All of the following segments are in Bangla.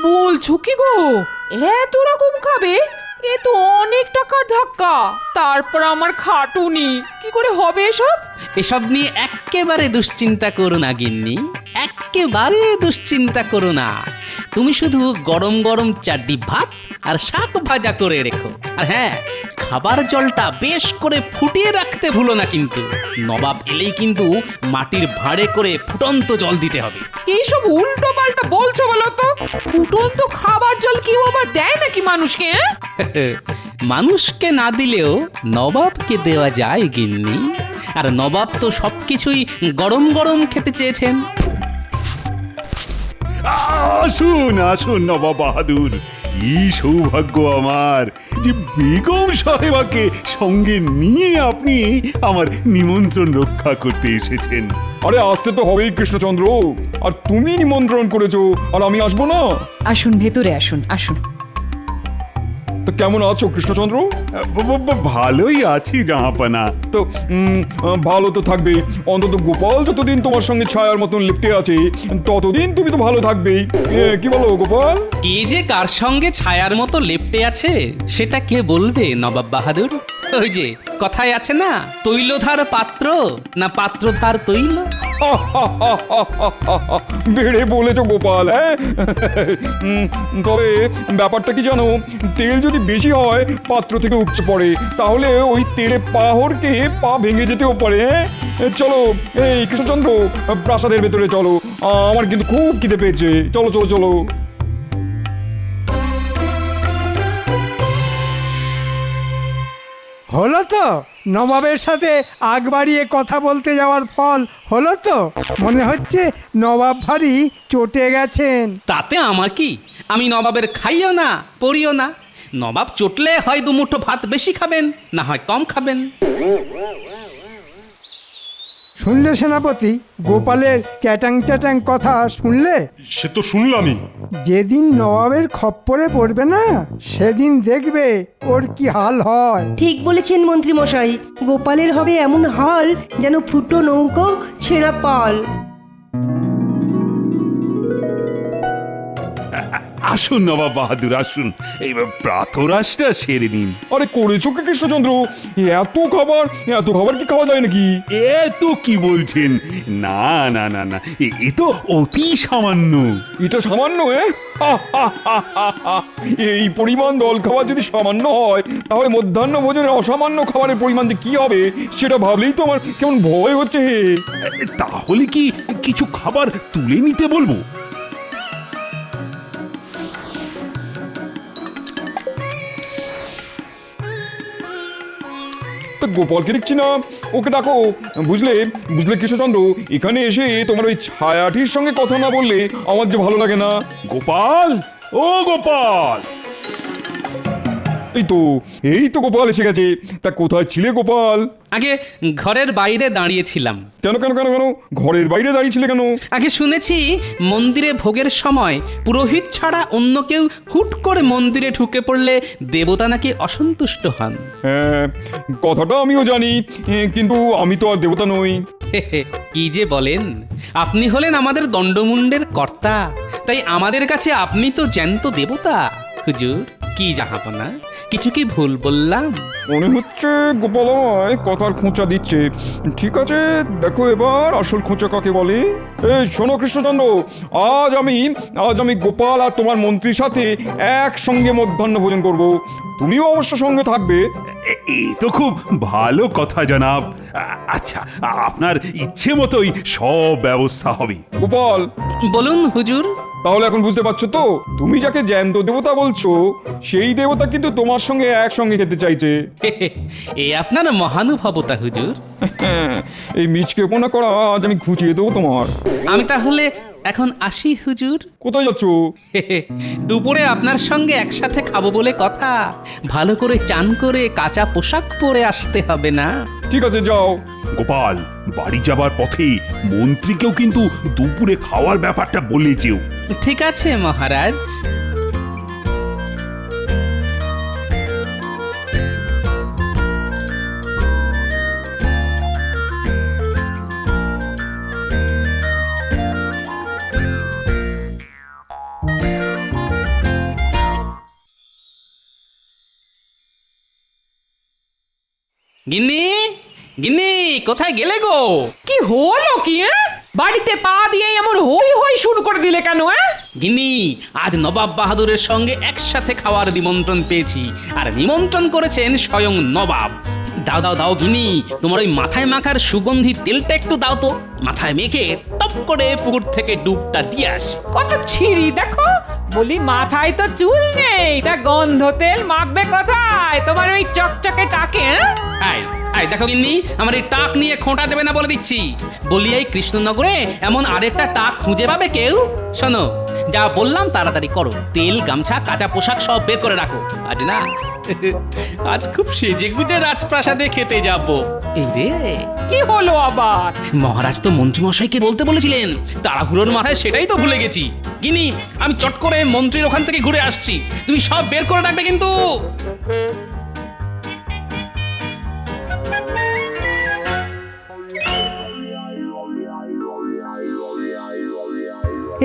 বলছো কি গো, এত রকম খাবে? এ তো অনেক টাকার ধাক্কা। তারপর আমার খাটুনি, কি করে হবে এসব? এসব নিয়ে এক্কেবারে দুশ্চিন্তা করো না গিন্নি, এক্কেবারে দুশ্চিন্তা করো না। তুমি শুধু গরম গরম চারটি ভাত আর শাক ভাজা করে রেখো। আর হ্যাঁ, খাবার জলটা বেশ করে ফুটিয়ে রাখতে ভুলো না কিন্তু। নবাব এলেই কিন্তু মাটির ভাঁড়ে করে ফুটন্ত জল দিতে হবে। এইসব উল্টো পাল্টা বলছো বলো তো? ফুটন্ত খাবার জল কেউ আবার দেয় নাকি মানুষকে? মানুষকে না দিলেও নবাবকে দেওয়া যায় গিন্নি। আর নবাব তো সবকিছুই গরম গরম খেতে চেয়েছেন। আসুন আসুন নবাব বাহাদুর, কি সৌভাগ্য আমার যে বেগম সাহেবাকে সঙ্গে নিয়ে আপনি আমার নিমন্ত্রণ রক্ষা করতে এসেছেন। আরে আসতে তো হবেই কৃষ্ণচন্দ্র, আর তুমি নিমন্ত্রণ করেছো আর আমি আসবো না? আসুন, ভেতরে আসুন, আসুন। তো কেমন আছো কৃষ্ণচন্দ্র? ভালোই আছি জাহাপানা। তো ভালো তো থাকবে, অন্তত গোপাল যতদিন তোমার সঙ্গে ছায়ার মতন লিপ্টে আছে ততদিন তুমি তো ভালো থাকবেই। কি বলো গোপাল? কে যে কার সঙ্গে ছায়ার মতো লেপ্টে আছে সেটা কে বলবে নবাব বাহাদুর? ওই যে কথায় আছে না, তৈলধার পাত্র না পাত্রধার তৈল। বেড়ে বলেছো গোপাল, হ্যাঁ। তবে ব্যাপারটা কি জানো, তেল যদি বেশি হয় পাত্র থেকে উপচে পড়ে, তাহলে ওই তেলে পা হড়কে পা ভেঙে যেতেও পারে। হ্যাঁ, চলো এই কৃষ্ণচন্দ্র, প্রাসাদের ভেতরে চলো, আমার কিন্তু খুব খিদে পেয়েছে। চলো চলো চলো। হলো তো নবাবের সাথে আগ বাড়িয়ে কথা বলতে যাওয়ার ফল হলো তো? মনে হচ্ছে নবাব ভারী চটে গেছেন। তাতে আমার কি? আমি নবাবের খাইও না পড়িও না। নবাব চটলে হয় দুমুঠো ভাত বেশি খাবেন, না হয় কম খাবেন। শুনলে সেনাপতি, গোপালের চ্যাটাং চ্যাটাং কথা শুনলে? সে তো শুনলামই। যেদিন নবাবের খপ্পরে পড়বে না, সেদিন দেখবে ওর কি হাল হয়। ঠিক বলেছেন মন্ত্রী মশাই, গোপালের হবে এমন হাল যেন ফুটো নৌকো ছেঁড়া পাল। আসুন নবাব বাহাদুর আসুন, এইবার প্রাতরাশটা সেরে নিন। আরে করেছো কি কৃষ্ণচন্দ্র? এত খাবার কি খাওয়া যায় নাকি? এ তো কি বলছেন? না না না না, এ তো অতি সামান্য। এটা সামান্য? এই পরিমাণ দল খাবার যদি সামান্য হয়, তাহলে মধ্যাহ্ন ভোজনের অসামান্য খাবারের পরিমাণ যে কি হবে সেটা ভাবলেই তো আমার কেমন ভয় হচ্ছে। তাহলে কি কিছু খাবার তুলে নিতে বলবো? তা গোপালকে দেখছি না, ওকে ডাকো। বুঝলে বুঝলে কৃষ্ণচন্দ্র, এখানে এসে তোমার ওই ছায়াটির সঙ্গে কথা না বললে আমার যে ভালো লাগে না। গোপাল, ও গোপাল! এই তো গোপাল এসে গেছে। তা কোথায় ছিলে গোপাল? আগে ঘরের বাইরে দাঁড়িয়েছিলাম। কেন কেন কেন কেন ঘরের বাইরে দাঁড়িয়েছিলে কেন? আগে শুনেছি মন্দিরে ভোগের সময় পুরোহিত ছাড়া অন্য কেউ হুট করে মন্দিরে ঢুকে পড়লে দেবতা নাকি অসন্তুষ্ট হন। হ্যাঁ, কথাটা আমিও জানি, কিন্তু আমি তো আর দেবতা নই। কি যে বলেন, আপনি হলেন আমাদের দণ্ডমুণ্ডের কর্তা, তাই আমাদের কাছে আপনি তো জ্যান্ত দেবতা। হুজুর, কি জাহাপনা, কিছু কি ভুল বললাম? মনে হচ্ছে গোপাল আমায় কথার খোঁচা দিচ্ছে। ঠিক আছে, দেখো এবার আসল খোঁচা কাকে বলে। এই শোনো কৃষ্ণচন্দ্র, আজ আমি গোপাল আর তোমার মন্ত্রীর সাথে একসঙ্গে মধ্যাহ্ন ভোজন করব। তুমিও অবশ্য সঙ্গে থাকবে। এই তো খুব ভালো কথা জনাব। আচ্ছা, আপনার ইচ্ছে মতোই সব ব্যবস্থা হবে। গোপাল, বলুন হুজুর। তাহলে এখন বুঝতে পারছো তো, তুমি যাকে জ্যান্ত দেবতা বলছো সেই দেবতা কিন্তু তোমার সঙ্গে একসঙ্গে খেতে চাইছে। এ আপনার মহানুভবতা হুজুর। এই মিচকে পোনা করা আজ আমি ঘুচিয়ে দেবো তোমার। আমি তাহলে এখন আসি হুজুর। কোথায় যাচ্ছ? দুপুরে আপনার সঙ্গে একসাথে খাবো বলে কথা। ভালো করে চান করে কাঁচা পোশাক পরে আসতে হবে না? ঠিক আছে, যাও। গোপাল, বাড়ি যাবার পথে মন্ত্রীকেও কিন্তু দুপুরে খাওয়ার ব্যাপারটা বলে যেও। ঠিক আছে মহারাজ। গিন্নি গিন্নি কোথায় গেলে গো? কি হলো কি বাড়িতে পা দিয়ে এমন হই হই শুরু করে দিলে কেন গিন্নি আজ নবাব বাহাদুরের সঙ্গে একসাথে খাওয়ার নিমন্ত্রণ পেয়েছি, আর নিমন্ত্রণ করেছেন স্বয়ং নবাব। দাও দাও দাও গিন্নি, তোমার ওই মাথায় মাখার সুগন্ধি তেলটা একটু দাও তো, মাথায় মেখে টপ করে পুকুর থেকে ডুবটা দিয়ে আসি। কত ছিঁড়ি দেখো, বলি মাথায় তো চুল নেই, তা গন্ধ তেল মাখবে কোথায় তোমার ওই চকচকে টাকে? আয় আয় দেখো গিন্নি, আমার এই টাক নিয়ে খোঁটা দেবে না বলে দিচ্ছি। বলি এই কৃষ্ণনগরে এমন আরেকটা টাক খুঁজে পাবে কেউ? শোনো, যা বললাম তাড়াতাড়ি করো, তেল গামছা কাঁচা পোশাক সব বের করে রাখো। আজ না আজ খুব সেজে গুজে রাজপ্রাসাদে খেতে যাব। এই রে, কি হলো আবার? মহারাজ তো মন্ত্রীমশাইকে বলতে বলেছিলেন, তাড়াহুড়োর মাথায় সেটাই তো ভুলে গেছি। গিনি আমি চট করে মন্ত্রীর ওখান থেকে ঘুরে আসছি, তুমি সব বের করে রাখবে কিন্তু।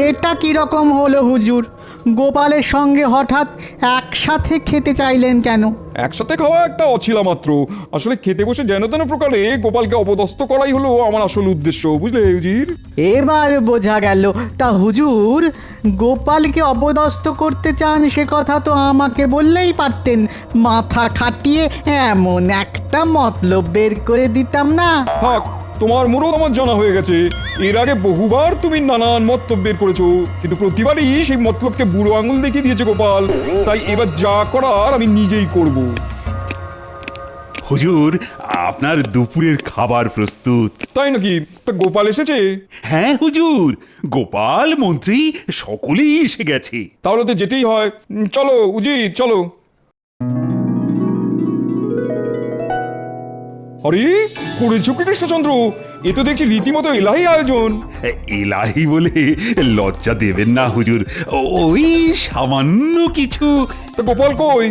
এটা কি রকম হলো হুজুর? গোপালের সঙ্গে হঠাৎ একসাথে খেতে চাইলেন কেন? একসাথে খাওয়া একটা অছিলা মাত্র। আসলে খেতে বসে যেন তেন প্রকারে গোপালকে অপদস্থ করাই হলো আমার আসল উদ্দেশ্য, বুঝলে হুজুর? এবার বোঝা গেল। তা হুজুর, গোপালকে অপদস্থ করতে চান সে কথা তো আমাকে বললেই পারতেন, মাথা খাটিয়ে এমন একটা মতলব বের করে দিতাম না? থাক, তোমার মুরদ আমার জানা হয়ে গেছে। এর আগে বহুবার তুমি নানান মতলব বের করেছো, কিন্তু প্রতিবারই সেই মতলবকে বুড়ো আঙুল দেখিয়ে দিয়েছে গোপাল। তাই এবার যা করার আমি নিজেই করব। হুজুর, আপনার দুপুরের খাবার প্রস্তুত। তাই নাকি? তা গোপাল এসেছে? হ্যাঁ হুজুর, গোপাল মন্ত্রী সকলেই এসে গেছে। তাহলে তো যেতেই হয়। চলো উজিত, চলো। আরে করেছো কি কৃষ্ণচন্দ্র? এ তো দেখছি রীতিমতো এলাহি আয়োজন। এলাহি বলে লজ্জা দেবেন না হুজুর, ওই সামান্য কিছু। তা গোপাল কই?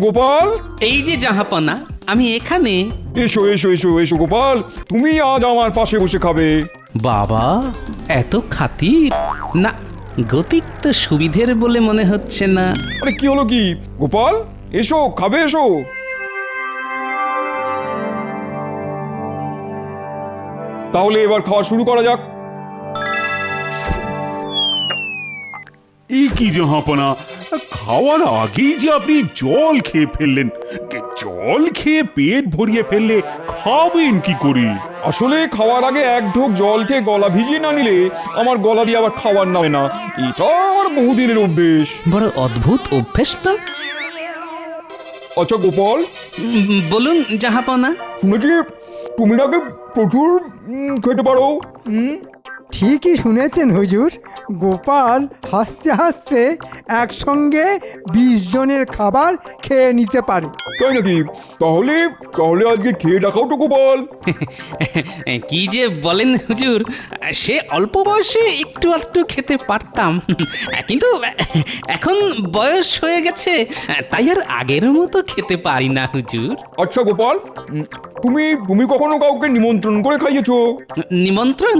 গোপাল, এই যে জাহাপনা, আমি এখানে। এসো এসো এসো এসো গোপাল, তুমি আজ আমার পাশে বসে খাবে। বাবা, এত খাতির না, গতিক তো সুবিধের বলে মনে হচ্ছে না। আরে কি হলো কি? গোপাল এসো, খাবে এসো। তাহলে এবার খাওয়া শুরু করা যাক। এই কি জাহাপনা, খাওয়ার আগেই যে আপনি জল খেয়ে ফেললেন। জল খেয়ে পেট ভরিয়ে ফেললে খাবেন কি করে? আসলে খাওয়ার আগে এক ঢোক জল খেয়ে গলা ভিজিয়ে না নিলে আমার গলা দিয়ে আবার খাওয়ার নামে না। এটা আমার বহুদিনের অভ্যেস। বড় অদ্ভুত অভ্যেস তো। আচ্ছা গোপাল, বলুন জাহাপনা। শুনেছি তুমি নাকি প্রচুর খেতে পারো। ঠিকই শুনেছেন হুজুর, গোপাল হাসতে হাসতে একসঙ্গে 20 জনের খাবার খেয়ে নিতে পারে। তাই নাকি? তাহলে তাহলে আজকে খেয়ে দেখাও তো গোপাল। কি যে বলেন হুজুর, সে অল্প বয়সে একটু আধটু খেতে পারতাম, কিন্তু এখন বয়স হয়ে গেছে, তাই আর আগের মতো খেতে পারি না হুজুর। আচ্ছা গোপাল, তুমি তুমি কখনো কাউকে নিমন্ত্রণ করে খাইয়েছো? নিমন্ত্রণ?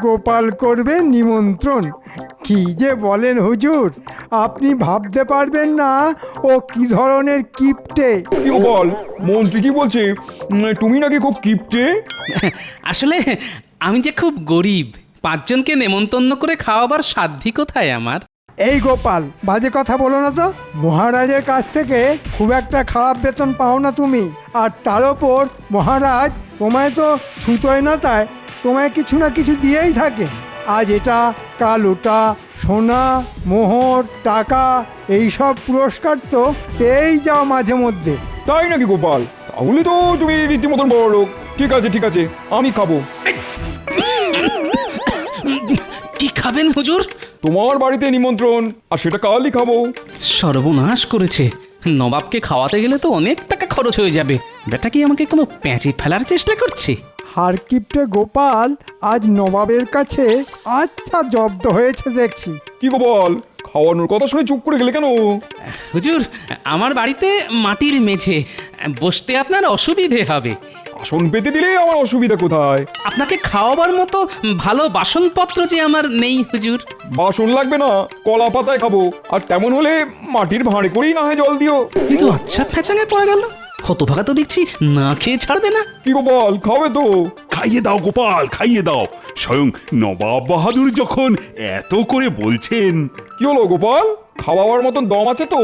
গোপাল করবে নিমন্ত্রণ? কি যে বলেন হুজুর, আপনি ভাবতে পারবেন না ও কি ধরনের কিপটে। কি গোপাল, মন্ত্রী কি বলছে? তুমি নাকি খুব কিপটে? আসলে আমি যে খুব গরিব, 5 জনকে নেমন্তন্ন করে খাওয়াবার সাধ্য কোথায় আমার। এই গোপাল, বাজে কথা বলো না তো। মহারাজের কাছ থেকে খুব একটা খারাপ বেতন পাও না তুমি, আর তার ওপর মহারাজ তোমায় তো ছুতোয় না, তাই তোমায় কিছু না কিছু দিয়েই থাকে। আজ এটা, কাল ওটা, সোনা, মোহর, টাকা, এইসব পুরস্কার তো পেয়েই যাও মাঝে মধ্যে। তাই নাকি গোপাল? তাহলে তো তুমি রীতিমতন বড় লোক। ঠিক আছে ঠিক আছে, আমি খাবো। কি খাবেন হুজুর? তোমার বাড়িতে নিমন্ত্রণ, আর সেটা কালই খাবো। সর্বনাশ করেছে, নবাবকে খাওয়াতে গেলে তো অনেক টাকা খরচ হয়ে যাবে। বেটা কি আমাকে কোনো প্যাঁচে ফেলার চেষ্টা করছে? হারকিপটে গোপাল আজ নবাবের কাছে আচ্ছা জব্দ হয়েছে দেখছি। কি গোপাল, খাওয়ানোর কথা শুনে চুপ করে গেলে কেন? হুজুর, আমার বাড়িতে মাটির মেঝে, বসতে আপনার অসুবিধে হবে। আসন পেতে দিলে আমার অসুবিধা কোথায়? আপনাকে খাওয়াবার মতো ভালো বাসনপত্র যে আমার নেই হুজুর। বাসন লাগবে না, কলা পাতায় খাবো। আর তেমন হলে মাটির ভাঁড়ে করেই না হয় জল দিও। এই তো আচ্ছা ফ্যাচাঙে পড়ে গেল। হতভাগা তো দেখছি না খেয়ে ছাড়বে না। কি গোপাল, খাবে তো? খাইয়ে দাও গোপাল, খাইয়ে দাও। স্বয়ং নবাব বাহাদুর যখন এত করে বলছেন। কি হলো গোপাল, খাওয়াবার মতন দম আছে তো,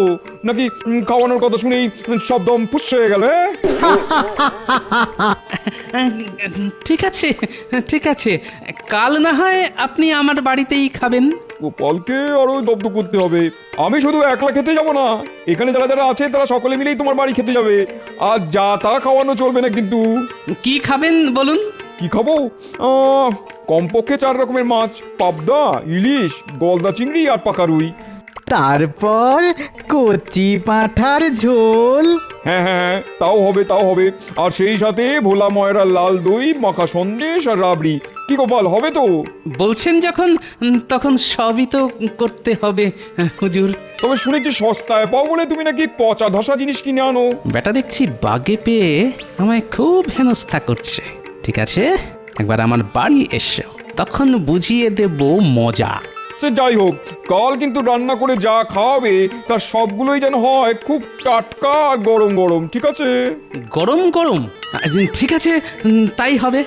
নাকি খাওয়ানোর কথা শুনেই সব দম ফুস হয়ে গেল? ঠিক আছে, ঠিক আছে, কাল না হয় আপনি আমার বাড়িতেই খাবেন। গোপালকে আরো দগ্ধ করতে হবে। আমি শুধু একলা খেতে যাব না, এখানে যারা যারা আছে তারা সকলে মিলেই তোমার বাড়ি খেতে যাবে। আর যা তা খাওয়ানো চলবে না কিন্তু। কি খাবেন বলুন? কি খাবো? কমপক্ষে 4 রকমের মাছ, পাবদা, ইলিশ, গলদা চিংড়ি আর পাকা রুই। তারপর কচি পাঁঠার ঝোল। হ্যাঁ হ্যাঁ হ্যাঁ, তাও হবে তাও হবে। আর সেই সাথে ভোলা ময়রা লাল দই, মাখা সন্দেশ আর রাবড়ি। কি গোপাল, হবে তো? বলছেন যখন, তখন সবই তো করতে হবে হুজুর। তবে শুনেছি সস্তায় পাও বলে তুমি নাকি পচা ধসা জিনিস কিনে আনো। বেটা দেখছি বাগে পেয়ে আমায় খুব হেনস্থা করছে। ঠিক আছে, একবার আমার বাড়ি এসো, তখন বুঝিয়ে দেব মজা। সে যাই হোক, কাল কিন্তু রান্না করে যা খাওয়াবে তার সবগুলোই যেন হয় খুব টাটকা আর গরম গরম, ঠিক আছে? গরম গরম? ঠিক আছে, তাই হবে।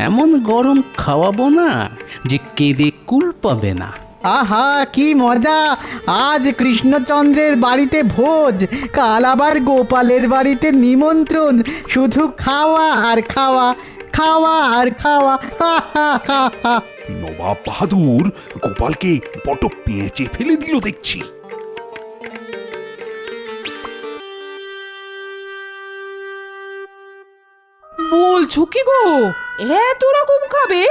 এমন গরম খাওয়াবো না যে কেঁদে কুল পাবে না। আহা কি মজা! আজ কৃষ্ণচন্দ্রের বাড়িতে ভোজ, কাল আবার গোপালের বাড়িতে নিমন্ত্রণ। শুধু খাওয়া আর খাওয়া, খাওয়া আর খাওয়া। হা হা হা হা। নবাব বাহাদুর গোপালকে বড্ড পেঁচে ফেলে দিল দেখছি। বলছো কি গো, এত রকম খাবে?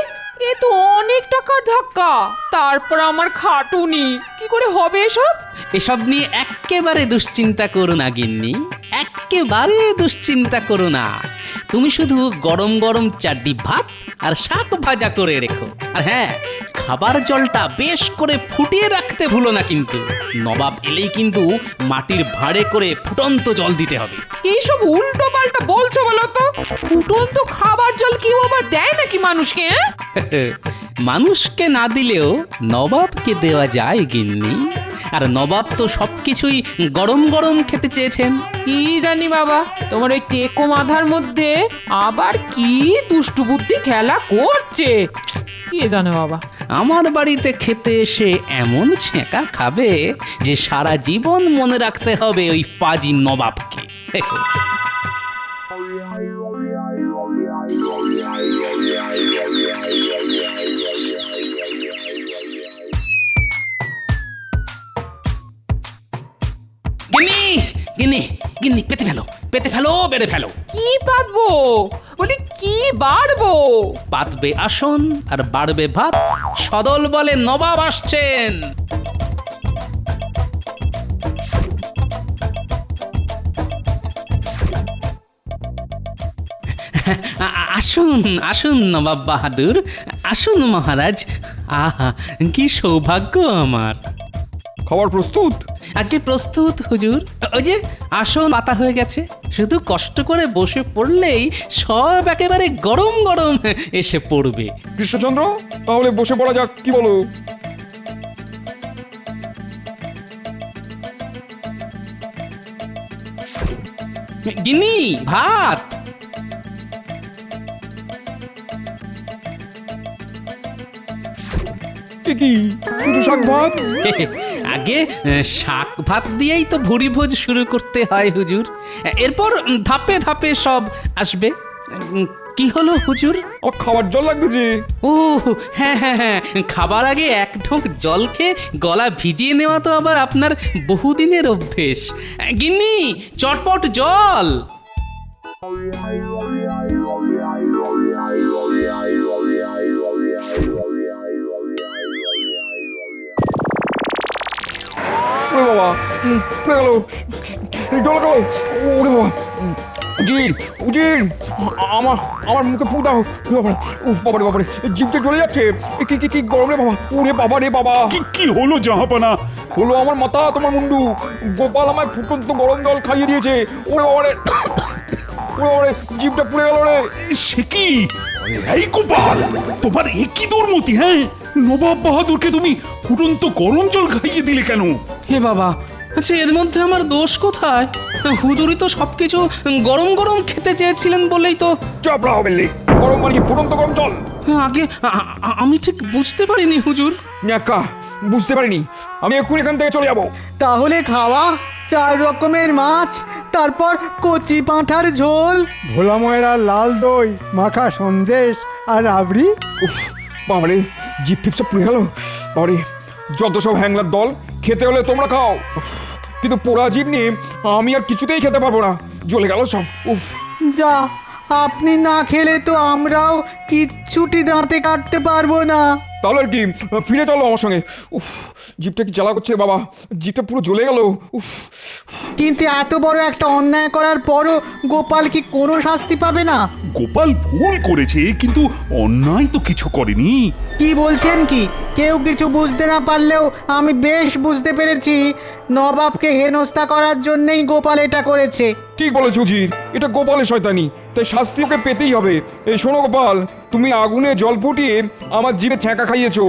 এ তো অনেক টাকার ধাক্কা। তারপর আমার খাটুনি, কি করে হবে এসব? এসব নিয়ে এক্কেবারে দুশ্চিন্তা করো না গিন্নি, এক্কেবারে দুশ্চিন্তা করো না। তুমি শুধু গরম গরম চারটি ভাত আর শাক ভাজা করে রেখো। আর হ্যাঁ, খাবার জলটা বেশ করে ফুটিয়ে রাখতে ভুলো না কিন্তু। নবাব এলেই কিন্তু মাটির ভাঁড়ে করে ফুটন্ত জল দিতে হবে। এইসব উল্টো পাল্টা বলছো বলো তো? ফুটন্ত খাবার জল কি আবার দেয় নাকি মানুষকে? মানুষকে না দিলেও নবাবকে দেওয়া যায় গিন্নি। আর নবাব তো সবকিছুই গরম গরম খেতে চেয়েছেন। কি জানি বাবা, তোমার ওই টেকো মাথার মধ্যে আবার কি দুষ্টু বুদ্ধি খেলা করছে, কে জানে বাবা। আমার বাড়িতে খেতে এসে এমন ছেঁকা খাবে যে সারা জীবন মনে রাখতে হবে ওই পাজি নবাবকে। গিন্নি, গিন্নি, গিন্নি, পেতে ফেলো, পেতে ফেলো, বেড়ে ফেলো। কি পাতবো? বলি কি বাড়বো? পাতবে আসন আর বাড়বে ভাত। সদল বলে নবাব আসছেন। আসুন আসুন নবাব বাহাদুর, আসুন মহারাজ। আহা কি সৌভাগ্য আমার। খাবার প্রস্তুত? আগে প্রস্তুত হুজুর। ওই যে আসন পাতা হয়ে গেছে, শুধু কষ্ট করে বসে পড়লেই সব একেবারে গরম গরম এসে পড়বে। কৃষ্ণচন্দ্র, তাহলে বসে পড়া যাক, কি বলো? গিন্নি, ভাত। এ কি, শুধু শাক ভাত? আগে শাক ভাত দিয়েই তো ভুরি ভোজ শুরু করতে হয় হুজুর। এরপর ধাপে ধাপে সব আসবে। কি হলো হুজুর? আমার খাবার জল লাগবে যে। ও হ্যাঁ হ্যাঁ হ্যাঁ, খাবার আগে এক ঢোক জল খেয়ে গলা ভিজিয়ে নেওয়া তো আবার আপনার বহুদিনের অভ্যেস। গিন্নি, চটপট জল। ওরে বাবা, পড়ে গেল, জল গেল। ওরে বাবা, উজির উজির, আমার আমার মুখে ফু দাও। বাবারে বাবারে, জিভতে জ্বলে যাচ্ছে। কি কি কি গরম রে বাবা। ওরে বাবা রে বাবা। কি হলো জাহাপানা? হলো আমার মাথা তোমার মুন্ডু। গোপাল আমায় ফুটন্ত গরম জল খাইয়ে দিয়েছে। ওরে বাবারে, ওরে বাবারে, জিভটা পুড়ে গেল রে। সে কি? এই গোপাল, তোমার এ কি দুর্মতি? হ্যাঁ, নবাব বাহাদুরকে তুমি ফুটন্ত গরম জল খাইয়ে দিলে কেন? হে বাবা, আচ্ছা এর মধ্যে আমার দোষ কোথায়? হুজুরি তো সবকিছু গরম গরম খেতে চেয়েছিলেন বলেই তো চাপড়া হবে লে। গরম মানে কি ফুটন্ত গরম জল? আগে আমি ঠিক বুঝতে পারিনি হুজুর। ন্যাকা, বুঝতে পারিনি। আমি এক্ষুনি এখান থেকে চলে যাবো। তাহলে খাওয়া 4 রকমের মাছ, তারপর কচি পাঁঠার ঝোল। ভোলা ময়রা লাল দই মাখা সন্দেশ আর রাবড়ি। উফ, বাবারে, জিপ ফিপসা পুড়ে গেল। বাবারে, যত সব হ্যাংলার দল, খেতে হলে তোমরা খাও। উফ, কিন্তু পোড়া জীব নিয়ে আমি আর কিছুতেই খেতে পারবো না, জ্বলে গেল সব। উফ, যা, আপনি না খেলে তো আমরাও কিচ্ছুটি দাঁতে কাটতে পারবো না। তাহলে আর কি, ফিরে চলো আমার সঙ্গে। উফ, জিপটা কি জ্বালা করছে বাবা, জিপটা পুরো জ্বলে গেল। উফ, কিন্তু এত বড় একটা অন্যায় করার পরও গোপাল কি কোনো শাস্তি পাবে না? গোপাল ভুল করেছে, কিন্তু অন্যায় তো কিছু করেনি। কি বলছেন কি? কেউ কিছু বুঝতে না পারলেও আমি বেশ বুঝতে পেরেছি নবাবকে হেনস্থা করার জন্যই গোপাল এটা করেছে। ঠিক বলেছ উজির, এটা গোপালের শয়তানি, তাই শাস্তি ওকে পেতেই হবে। এই শোনো গোপাল, তুমি আগুনে জল ফুটিয়ে আমার জিভে ছ্যাঁকা খাইয়েছো,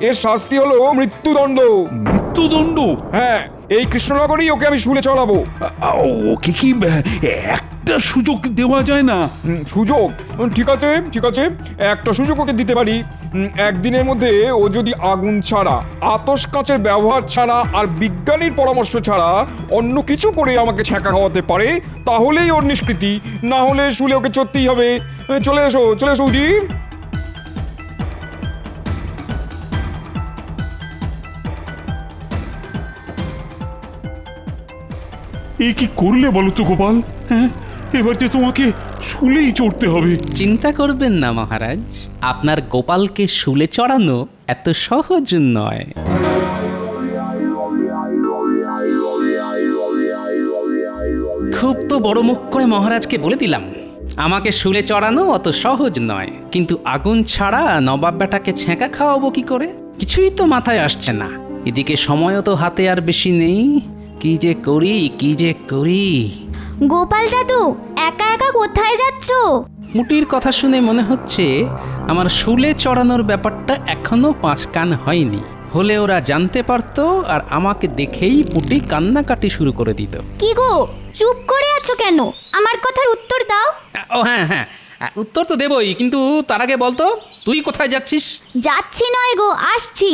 এর শাস্তি হলো মৃত্যুদণ্ড। মৃত্যুদণ্ড? হ্যাঁ, এই কৃষ্ণনগরেই ওকে আমি শুলে চড়াবো। ওকে কি একটা সুযোগ দেওয়া যায় না? সুযোগ? ঠিক আছে ঠিক আছে, একটা সুযোগ ওকে দিতে পারি। একদিনের মধ্যে ও যদি আগুন ছাড়া, আতস কাঁচের ব্যবহার ছাড়া আর বিজ্ঞানীর পরামর্শ ছাড়া অন্য কিছু করে আমাকে ছ্যাঁকা খাওয়াতে পারে, তাহলেই ওর নিষ্কৃতি। না হলে শুলে ওকে চড়তেই হবে। চলে এসো চলে এসো উজির। এ কি করলে বলো তো গোপাল? হ্যাঁ, এবার যে তোমাকে শুলেই চড়তে হবে। চিন্তা করবেন না মহারাজ, আপনার গোপালকে শুলে চড়ানো এত সহজ নয়। খুব তো বড় মুখ করে মহারাজকে বলে দিলাম আমাকে শুলে চড়ানো অত সহজ নয়, কিন্তু আগুন ছাড়া নবাব বেটাকে ছ্যাঁকা খাওয়াবো কি করে? কিছুই তো মাথায় আসছে না। এদিকে সময়ও তো হাতে আর বেশি নেই। কি যে করি কি যে করি। গোপাল দাদু, একা একা কোথায় যাচ্ছ? মুটির কথা শুনে মনে হচ্ছে আমার শুলে চড়ানোর ব্যাপারটা এখনো 5 কান হয়নি। হলে ওরা জানতে পারতো আর আমাকে দেখেই পুটি কান্নাকাটি শুরু করে দিত। কি গো, চুপ করে আছো কেন? আমার কথার উত্তর দাও। ও হ্যাঁ হ্যাঁ, উত্তর তো দেবই, কিন্তু তার আগে বলতো তুই কোথায় যাচ্ছিস? যাচ্ছি নয় গো, আসছি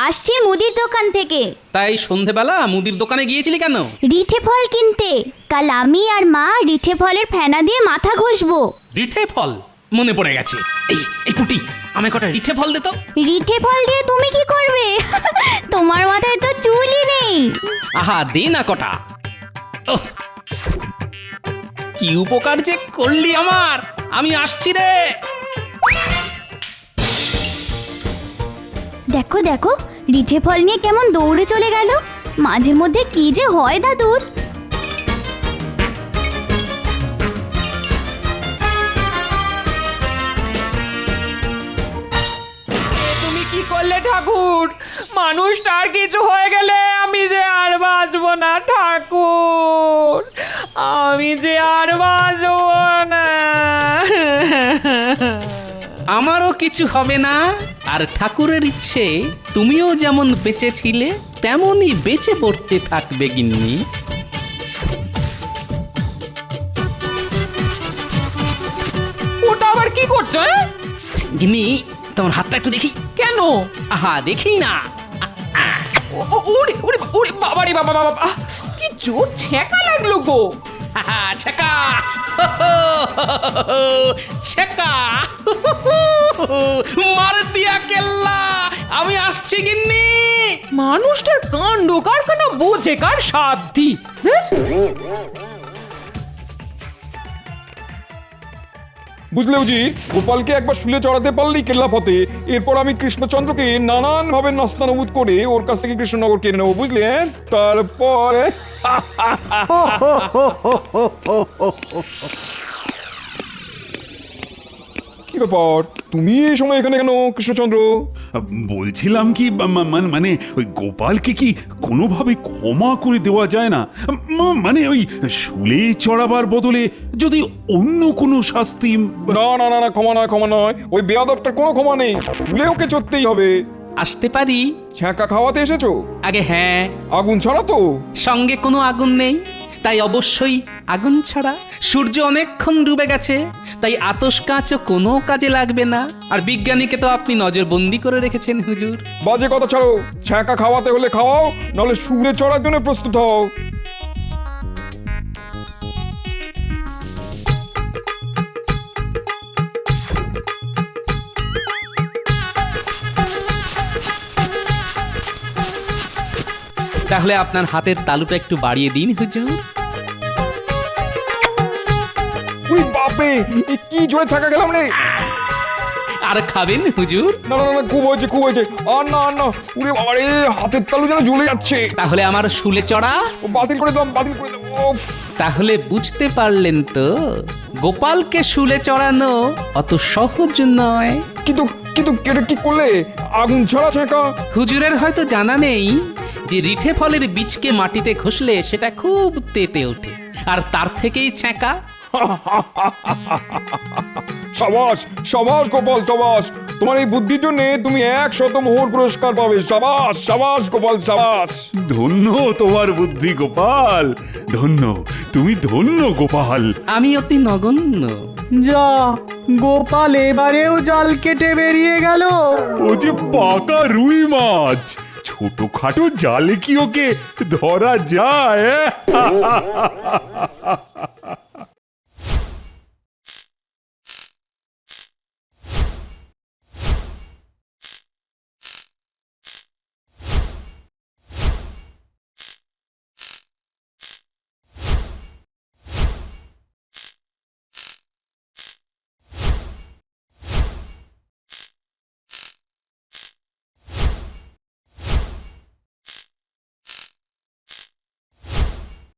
আসছি মুদির দোকান থেকে। তাই সন্ধেবেলা মুদির দোকানে গিয়েছিলি কেন? রিঠে ফল কিনতে। কাল আমি আর মা রিঠে ফলের ফেনা দিয়ে মাথা ঘষবো। রিঠে ফল? মনে পড়ে গেছে। এই এই পুটি, আমায় কটা রিঠে ফল দে তো। রিঠে ফল দিয়ে তুমি কি করবে? তোমার মাথায় তো চুলই নেই। আহা, দে না কটা। ওহ, কি উপকার যে করলি আমার। আমি আসছি রে। দেখো দেখো, রিঠে ফল নিয়ে কেমন দৌড়ে চলে গেল। মাঝে মধ্যে কি যে হয় দাদুর। তুমি কি করলে ঠাকুর? মানুষটার কিছু হয়ে গেলে আমি যে আর বাঁচবো না ঠাকুর, আমি যে আর বাঁচবো না। আমারও কিছু হবে না। আর ঠাকুরের ইচ্ছে তুমিও যেমন বেঁচে ছিলে তেমনই বেঁচে পড়তে থাকবে গিন্নি। ওটা আবার কি করছো? গিন্নি, তোমার হাতটা একটু দেখি। কেন? আহা, দেখি না। ওরে ওরে ওরে বাবা রে বাবা বাবা, কি জোর ছ্যাঁকা লাগলো গো। আহা, ছেকা ছেকা, মার দিয়া কেল্লা। আমি আসছি গিন্নি। মানুষটার কাণ্ড কারখানা বোঝে কার সাধ্যি। বুঝলে উজি, গোপালকে একবার শুলে চড়াতে পারলেই কেল্লা ফতে। এরপর আমি কৃষ্ণচন্দ্রকে নানান ভাবে নাস্তানুবোধ করে ওর কাছ থেকে কৃষ্ণনগর কিনে নেবো, বুঝলে? তারপরে কি ব্যাপার, তুমি এই সময় এখানে কেন কৃষ্ণচন্দ্র? বলছিলাম কি মানে ওই গোপালকে কি কোনোভাবে ক্ষমা করে দেওয়া যায় না? মানে ওই শুলে চড়াবার বদলে যদি অন্য কোনো শাস্তি। না না না না, ক্ষমা নয় ক্ষমা নয়, ওই বেয়াদবটার কোনো ক্ষমা নেই। শুলে ওকে চড়তেই হবে। আসতে পারি? ছ্যাঁকা খাওয়াতে এসেছো? আগে হ্যাঁ, আগুন ছাড়া তো? সঙ্গে কোনো আগুন নেই, তাই অবশ্যই আগুন ছাড়া। সূর্য অনেকক্ষণ ডুবে গেছে, তাই আতস কাঁচও কোনো কাজে লাগবে না। আর বিজ্ঞানীকে তো আপনি নজরবন্দি করে রেখেছেন হুজুর। বাজে কথা ছাড়ো, ছ্যাঁকা খাওয়াতে হলে খাওয়াও, নাহলে শুলে চড়ার জন্য প্রস্তুত হও। তাহলে আপনার হাতের তালুটা একটু বাড়িয়ে দিন হুজুর। উই বাপরে, এ কি জোরে থাকা গেলাম রে! আর খাবেন হুজুর? না না না, খুব হয়েছে খুব হয়েছে, আর না আর না। উরে বাবারে, হাতের তালু যেন জ্বলে যাচ্ছে। তাহলে আমার শুলে চড়া? ও, বাতিল করে দিলাম, বাতিল করে দিলাম। ওফ! তাহলে বুঝতে পারলেন তো, গোপালকে শুলে চড়ানো অত সহজ নয়। কিন্তু কিন্তু এটা কি করলে? আগুন ছাড়া ছ্যাঁকা? হুজুরের হয়তো জানা নেই যে রিঠে ফলের বীজকে মাটিতে ঘষলে সেটা খুব তেতে ওঠে, আর তার থেকেই ছ্যাঁকা। সাবাস সাবাস গোপাল, সাবাস! তোমার এই বুদ্ধির জন্য তুমি 100 মোহর পুরস্কার পাবে। সাবাস সাবাস গোপাল, সাবাস! ধন্য তোমার বুদ্ধি গোপাল, ধন্য, তুমি ধন্য গোপাল। আমি অতি নগণ্য। যা, গোপাল এবারেও জাল কেটে বেরিয়ে গেল। ও যে পাকা রুই মাছ, ছোটখাটো জালে কি ওকে ধরা যায়?